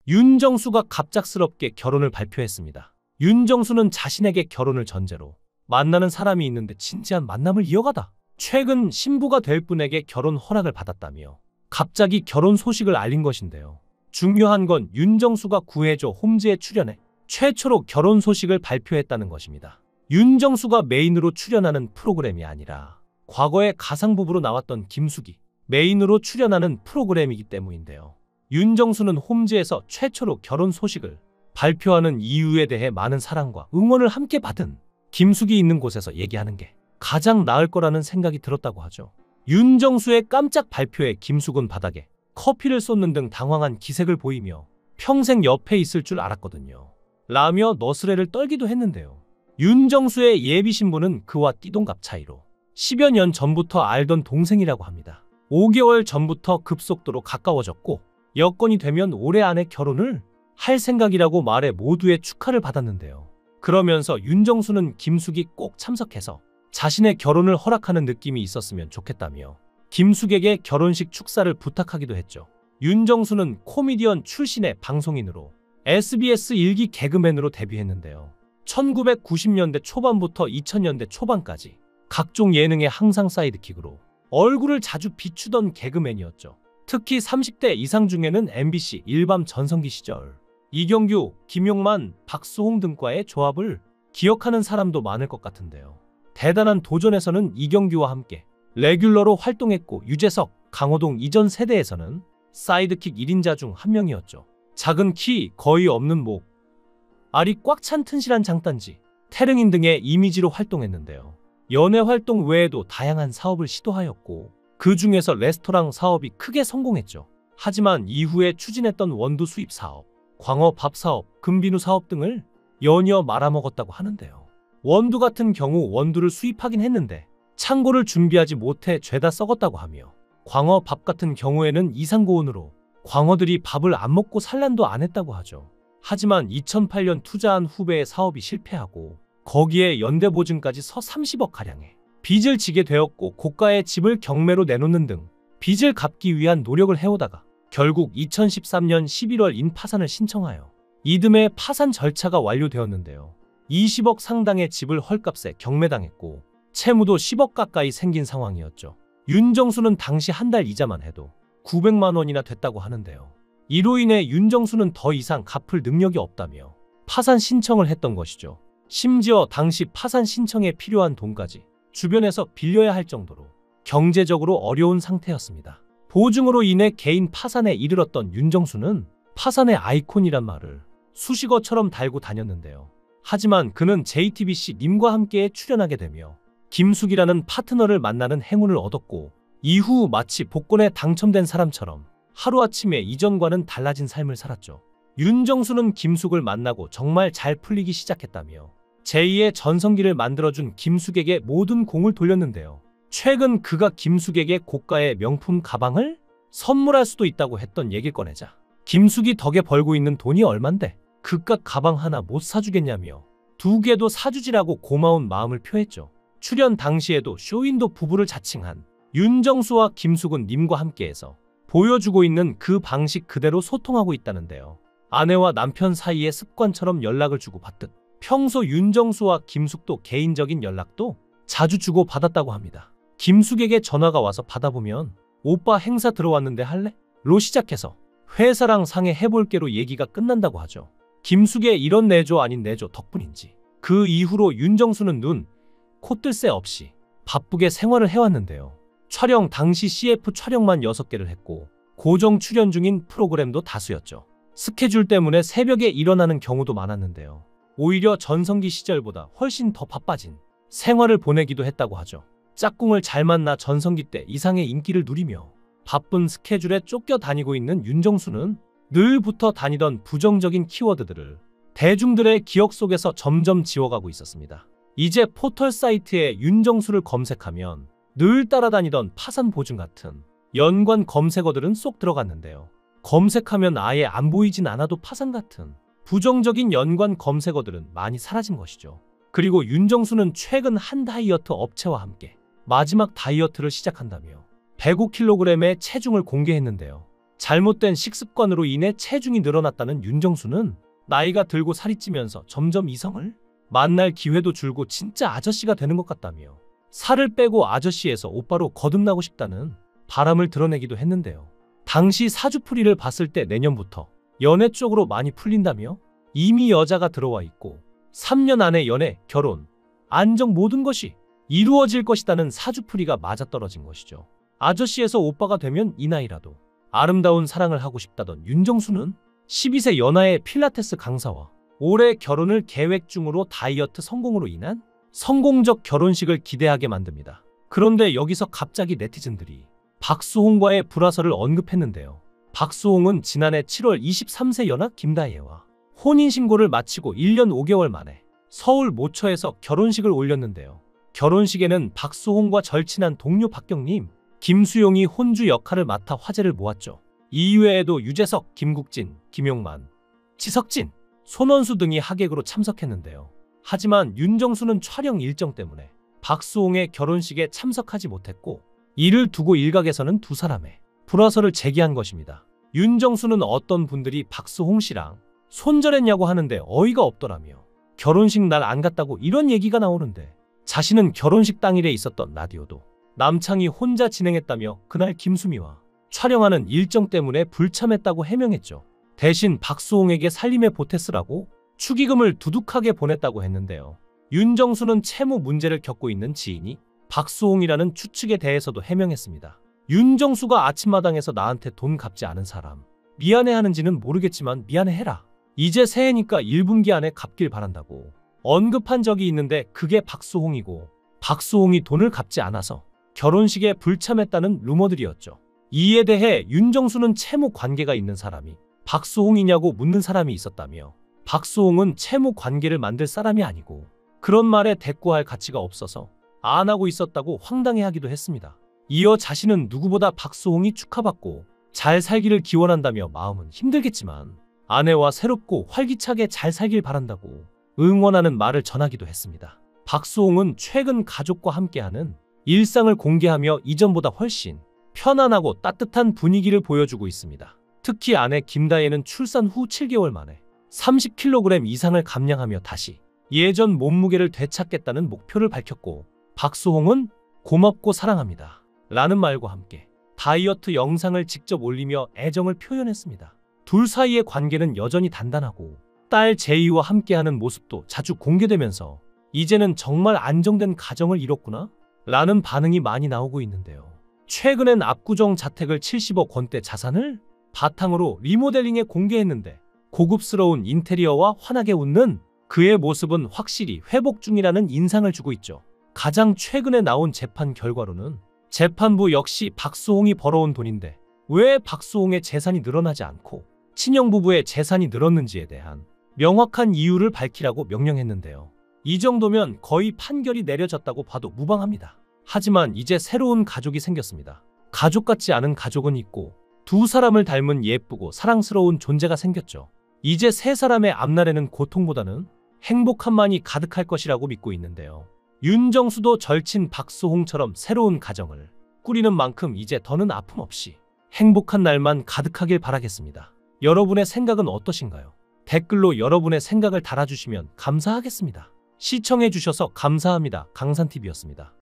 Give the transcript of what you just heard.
윤정수가 갑작스럽게 결혼을 발표했습니다. 윤정수는 자신에게 결혼을 전제로 만나는 사람이 있는데 진지한 만남을 이어가다 최근 신부가 될 분에게 결혼 허락을 받았다며 갑자기 결혼 소식을 알린 것인데요. 중요한 건 윤정수가 구해줘 홈즈에 출연해 최초로 결혼 소식을 발표했다는 것입니다. 윤정수가 메인으로 출연하는 프로그램이 아니라 과거에 가상부부로 나왔던 김숙이 메인으로 출연하는 프로그램이기 때문인데요. 윤정수는 홈즈에서 최초로 결혼 소식을 발표하는 이유에 대해 많은 사랑과 응원을 함께 받은 김숙이 있는 곳에서 얘기하는 게 가장 나을 거라는 생각이 들었다고 하죠. 윤정수의 깜짝 발표에 김숙은 바닥에 커피를 쏟는 등 당황한 기색을 보이며 평생 옆에 있을 줄 알았거든요 라며 너스레를 떨기도 했는데요. 윤정수의 예비 신부는 그와 띠동갑 차이로 10여 년 전부터 알던 동생이라고 합니다. 5개월 전부터 급속도로 가까워졌고 여건이 되면 올해 안에 결혼을 할 생각이라고 말해 모두의 축하를 받았는데요. 그러면서 윤정수는 김숙이 꼭 참석해서 자신의 결혼을 허락하는 느낌이 있었으면 좋겠다며 김숙에게 결혼식 축사를 부탁하기도 했죠. 윤정수는 코미디언 출신의 방송인으로 SBS 일기 개그맨으로 데뷔했는데요. 1990년대 초반부터 2000년대 초반까지 각종 예능에 항상 사이드킥으로 얼굴을 자주 비추던 개그맨이었죠. 특히 30대 이상 중에는 MBC 일밤 전성기 시절 이경규, 김용만, 박수홍 등과의 조합을 기억하는 사람도 많을 것 같은데요. 대단한 도전에서는 이경규와 함께 레귤러로 활동했고 유재석, 강호동 이전 세대에서는 사이드킥 1인자 중 한 명이었죠. 작은 키, 거의 없는 목, 알이 꽉 찬 튼실한 장단지, 태릉인 등의 이미지로 활동했는데요. 연애 활동 외에도 다양한 사업을 시도하였고 그 중에서 레스토랑 사업이 크게 성공했죠. 하지만 이후에 추진했던 원두 수입 사업, 광어 밥 사업, 금비누 사업 등을 연이어 말아먹었다고 하는데요. 원두 같은 경우 원두를 수입하긴 했는데 창고를 준비하지 못해 죄다 썩었다고 하며 광어 밥 같은 경우에는 이상고온으로 광어들이 밥을 안 먹고 산란도 안 했다고 하죠. 하지만 2008년 투자한 후배의 사업이 실패하고 거기에 연대보증까지 서 30억가량의 빚을 지게 되었고 고가의 집을 경매로 내놓는 등 빚을 갚기 위한 노력을 해오다가 결국 2013년 11월 인파산을 신청하여 이듬해 파산 절차가 완료되었는데요. 20억 상당의 집을 헐값에 경매당했고 채무도 10억 가까이 생긴 상황이었죠. 윤정수는 당시 한 달 이자만 해도 900만 원이나 됐다고 하는데요. 이로 인해 윤정수는 더 이상 갚을 능력이 없다며 파산 신청을 했던 것이죠. 심지어 당시 파산 신청에 필요한 돈까지 주변에서 빌려야 할 정도로 경제적으로 어려운 상태였습니다. 보증으로 인해 개인 파산에 이르렀던 윤정수는 파산의 아이콘이란 말을 수식어처럼 달고 다녔는데요. 하지만 그는 JTBC 님과 함께 출연하게 되며 김숙이라는 파트너를 만나는 행운을 얻었고 이후 마치 복권에 당첨된 사람처럼 하루아침에 이전과는 달라진 삶을 살았죠. 윤정수는 김숙을 만나고 정말 잘 풀리기 시작했다며 제2의 전성기를 만들어준 김숙에게 모든 공을 돌렸는데요. 최근 그가 김숙에게 고가의 명품 가방을 선물할 수도 있다고 했던 얘기를 꺼내자 김숙이 덕에 벌고 있는 돈이 얼만데 그깟 가방 하나 못 사주겠냐며 2개도 사주지라고 고마운 마음을 표했죠. 출연 당시에도 쇼윈도 부부를 자칭한 윤정수와 김숙은 님과 함께해서 보여주고 있는 그 방식 그대로 소통하고 있다는데요. 아내와 남편 사이의 습관처럼 연락을 주고받듯 평소 윤정수와 김숙도 개인적인 연락도 자주 주고받았다고 합니다. 김숙에게 전화가 와서 받아보면 오빠 행사 들어왔는데 할래? 로 시작해서 회사랑 상의 해볼게로 얘기가 끝난다고 하죠. 김숙의 이런 내조 아닌 내조 덕분인지 그 이후로 윤정수는 눈, 코 뜰 새 없이 바쁘게 생활을 해왔는데요. 촬영 당시 CF 촬영만 6개를 했고 고정 출연 중인 프로그램도 다수였죠. 스케줄 때문에 새벽에 일어나는 경우도 많았는데요. 오히려 전성기 시절보다 훨씬 더 바빠진 생활을 보내기도 했다고 하죠. 짝꿍을 잘 만나 전성기 때 이상의 인기를 누리며 바쁜 스케줄에 쫓겨 다니고 있는 윤정수는 늘 붙어 다니던 부정적인 키워드들을 대중들의 기억 속에서 점점 지워가고 있었습니다. 이제 포털 사이트에 윤정수를 검색하면 늘 따라다니던 파산 보증 같은 연관 검색어들은 쏙 들어갔는데요. 검색하면 아예 안 보이진 않아도 파산 같은 부정적인 연관 검색어들은 많이 사라진 것이죠. 그리고 윤정수는 최근 한 다이어트 업체와 함께 마지막 다이어트를 시작한다며 105kg의 체중을 공개했는데요. 잘못된 식습관으로 인해 체중이 늘어났다는 윤정수는 나이가 들고 살이 찌면서 점점 이성을 만날 기회도 줄고 진짜 아저씨가 되는 것 같다며 살을 빼고 아저씨에서 오빠로 거듭나고 싶다는 바람을 드러내기도 했는데요. 당시 사주풀이를 봤을 때 내년부터 연애 쪽으로 많이 풀린다며 이미 여자가 들어와 있고 3년 안에 연애, 결혼, 안정 모든 것이 이루어질 것이다는 사주풀이가 맞아떨어진 것이죠. 아저씨에서 오빠가 되면 이 나이라도 아름다운 사랑을 하고 싶다던 윤정수는 12세 연하의 필라테스 강사와 올해 결혼을 계획 중으로 다이어트 성공으로 인한 성공적 결혼식을 기대하게 만듭니다. 그런데 여기서 갑자기 네티즌들이 박수홍과의 불화설을 언급했는데요. 박수홍은 지난해 7월 23세 연하 김다혜와 혼인신고를 마치고 1년 5개월 만에 서울 모처에서 결혼식을 올렸는데요. 결혼식에는 박수홍과 절친한 동료 박경림, 김수용이 혼주 역할을 맡아 화제를 모았죠. 이외에도 유재석, 김국진, 김용만, 지석진, 손원수 등이 하객으로 참석했는데요. 하지만 윤정수는 촬영 일정 때문에 박수홍의 결혼식에 참석하지 못했고 이를 두고 일각에서는 두 사람의 불화설을 제기한 것입니다. 윤정수는 어떤 분들이 박수홍 씨랑 손절했냐고 하는데 어이가 없더라며 결혼식 날 안 갔다고 이런 얘기가 나오는데 자신은 결혼식 당일에 있었던 라디오도 남창이 혼자 진행했다며 그날 김수미와 촬영하는 일정 때문에 불참했다고 해명했죠. 대신 박수홍에게 살림에 보탰으라고 축의금을 두둑하게 보냈다고 했는데요. 윤정수는 채무 문제를 겪고 있는 지인이 박수홍이라는 추측에 대해서도 해명했습니다. 윤정수가 아침마당에서 나한테 돈 갚지 않은 사람 미안해하는지는 모르겠지만 미안해해라. 이제 새해니까 1분기 안에 갚길 바란다고 언급한 적이 있는데 그게 박수홍이고 박수홍이 돈을 갚지 않아서 결혼식에 불참했다는 루머들이었죠. 이에 대해 윤정수는 채무 관계가 있는 사람이 박수홍이냐고 묻는 사람이 있었다며 박수홍은 채무 관계를 만들 사람이 아니고 그런 말에 대꾸할 가치가 없어서 안 하고 있었다고 황당해하기도 했습니다. 이어 자신은 누구보다 박수홍이 축하받고 잘 살기를 기원한다며 마음은 힘들겠지만 아내와 새롭고 활기차게 잘 살길 바란다고 응원하는 말을 전하기도 했습니다. 박수홍은 최근 가족과 함께하는 일상을 공개하며 이전보다 훨씬 편안하고 따뜻한 분위기를 보여주고 있습니다. 특히 아내 김다혜는 출산 후 7개월 만에 30kg 이상을 감량하며 다시 예전 몸무게를 되찾겠다는 목표를 밝혔고 박수홍은 고맙고 사랑합니다 라는 말과 함께 다이어트 영상을 직접 올리며 애정을 표현했습니다. 둘 사이의 관계는 여전히 단단하고 딸 제이와 함께하는 모습도 자주 공개되면서 이제는 정말 안정된 가정을 이뤘구나 라는 반응이 많이 나오고 있는데요. 최근엔 압구정 자택을 70억 원대 자산을 바탕으로 리모델링에 공개했는데 고급스러운 인테리어와 환하게 웃는 그의 모습은 확실히 회복 중이라는 인상을 주고 있죠. 가장 최근에 나온 재판 결과로는 재판부 역시 박수홍이 벌어온 돈인데 왜 박수홍의 재산이 늘어나지 않고 친형 부부의 재산이 늘었는지에 대한 명확한 이유를 밝히라고 명령했는데요. 이 정도면 거의 판결이 내려졌다고 봐도 무방합니다. 하지만 이제 새로운 가족이 생겼습니다. 가족 같지 않은 가족은 있고 두 사람을 닮은 예쁘고 사랑스러운 존재가 생겼죠. 이제 세 사람의 앞날에는 고통보다는 행복함만이 가득할 것이라고 믿고 있는데요. 윤정수도 절친 박수홍처럼 새로운 가정을 꾸리는 만큼 이제 더는 아픔 없이 행복한 날만 가득하길 바라겠습니다. 여러분의 생각은 어떠신가요? 댓글로 여러분의 생각을 달아주시면 감사하겠습니다. 시청해주셔서 감사합니다. 강산TV였습니다.